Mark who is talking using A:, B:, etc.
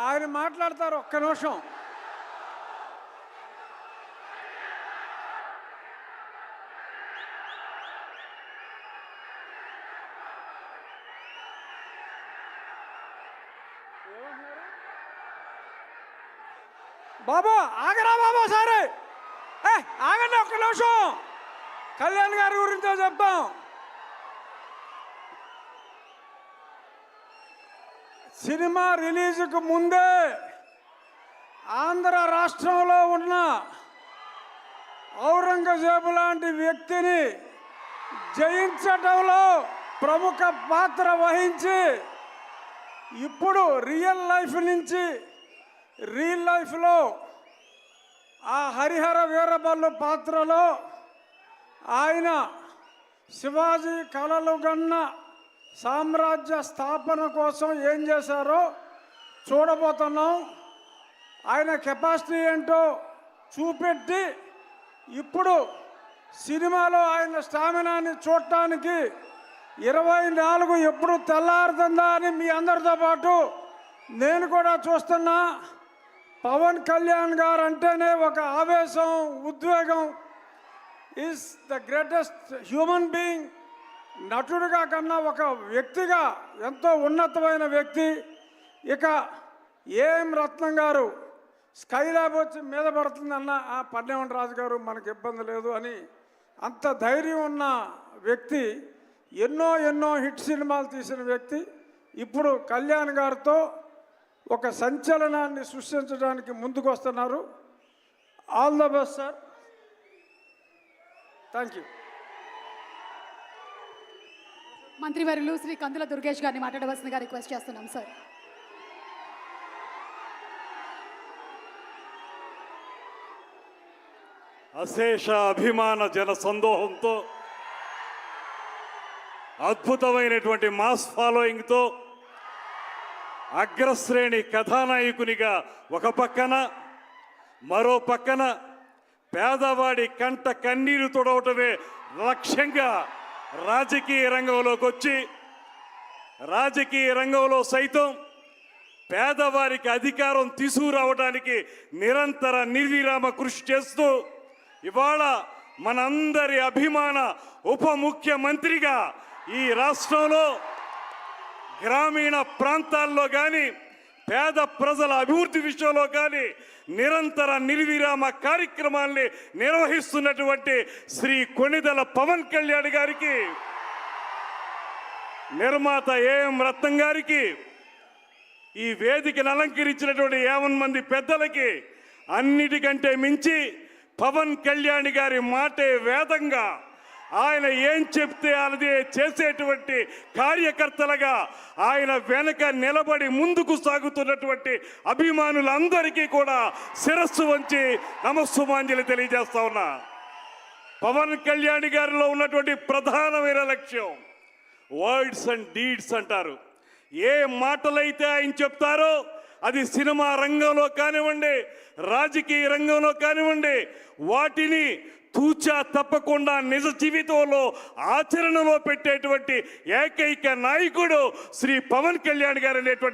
A: ఆయన మాట్లాడతారు. ఒక్క నిమిషం. బాబు ఆగరా బాబు, సరే ఆగండి ఒక్క నిమిషం. కళ్యాణ్ గారి గురించో చెప్తాం. సినిమా రిలీజ్కు ముందే ఆంధ్ర రాష్ట్రంలో ఉన్న ఔరంగజేబు లాంటి వ్యక్తిని జయించడంలో ప్రముఖ పాత్ర వహించి ఇప్పుడు రియల్ లైఫ్లో ఆ హరిహర వీరబల్లు పాత్రలో ఆయన శివాజీ కలలు గన్న సామ్రాజ్య స్థాపన కోసం ఏం చేశారో చూడబోతున్నాం. ఆయన కెపాసిటీ ఏంటో చూపెట్టి ఇప్పుడు సినిమాలో ఆయన స్టామినాని చూడటానికి 24 ఎప్పుడు తెల్లారుతుందా అని మీ అందరితో పాటు నేను కూడా చూస్తున్నా. పవన్ కళ్యాణ్ గారు అంటేనే ఒక ఆవేశం, ఉద్వేగం. Is the greatest human being. నటుడిగా కన్నా ఒక వ్యక్తిగా ఎంతో ఉన్నతమైన వ్యక్తి. ఇక ఏం రత్నం గారు స్కైలాబ్ వచ్చి మీద పడుతుందన్న పన్నెవన్ రాజు గారు మనకు ఇబ్బంది లేదు అని అంత ధైర్యం ఉన్న వ్యక్తి. ఎన్నో హిట్ సినిమాలు తీసిన వ్యక్తి. ఇప్పుడు కళ్యాణ్ గారితో ఒక సంచలనాన్ని సృష్టించడానికి ముందుకు వస్తున్నారు. All the best sir. Thank you.
B: మంత్రివర్యులు శ్రీ కందుల దుర్గేష్ గారిని మాట్లాడవలసిందిగా రిక్వెస్ట్ చేస్తున్నాం సార్.
C: అశేష అభిమాన జన సందోహంతో, అద్భుతమైనటువంటి మాస్ ఫాలోయింగ్తో, అగ్రశ్రేణి కథానాయకునిగా ఒక పక్కన, మరో పక్కన పేదవాడి కంట కన్నీరు తొడవటమే లక్ష్యంగా రాజకీయ రంగంలోకి వచ్చి, రాజకీయ రంగంలో సైతం పేదవారికి అధికారం తీసుకురావడానికి నిరంతర నిర్విరామ కృషి చేస్తూ ఇవాళ మనందరి అభిమాన ఉప ముఖ్యమంత్రిగా ఈ రాష్ట్రంలో గ్రామీణ ప్రాంతాల్లో కానీ పేద ప్రజల అభివృద్ధి విషయంలో కానీ నిరంతర నిర్విరామ కార్యక్రమాల్ని నిర్వహిస్తున్నటువంటి శ్రీ కొణిదెల పవన్ కళ్యాణ్ గారికి, నిర్మాత ఏఎం రత్నం గారికి, ఈ వేదికను అలంకరించినటువంటి 50 మంది పెద్దలకి, అన్నిటికంటే మించి పవన్ కళ్యాణ్ గారి మాటే వేదంగా ఆయన ఏం చెప్తే అదే చేసేటువంటి కార్యకర్తలుగా ఆయన వెనక నిలబడి ముందుకు సాగుతున్నటువంటి అభిమానులందరికీ కూడా శిరస్సు వంచి నమస్సుమాంజలి తెలియజేస్తా ఉన్నా. పవన్ కళ్యాణ్ గారిలో ఉన్నటువంటి ప్రధానమైన లక్ష్యం వర్డ్స్ అండ్ డీడ్స్ అంటారు. ఏ మాటలైతే ఆయన చెప్తారో అది సినిమా రంగంలో కానివ్వండి, రాజకీయ రంగంలో కానివ్వండి, వాటిని తూచా తప్పకుండా నిజ జీవితంలో ఆచరణలో పెట్టేటువంటి ఏకైక నాయకుడు శ్రీ పవన్ కళ్యాణ్ గారు అనేటువంటి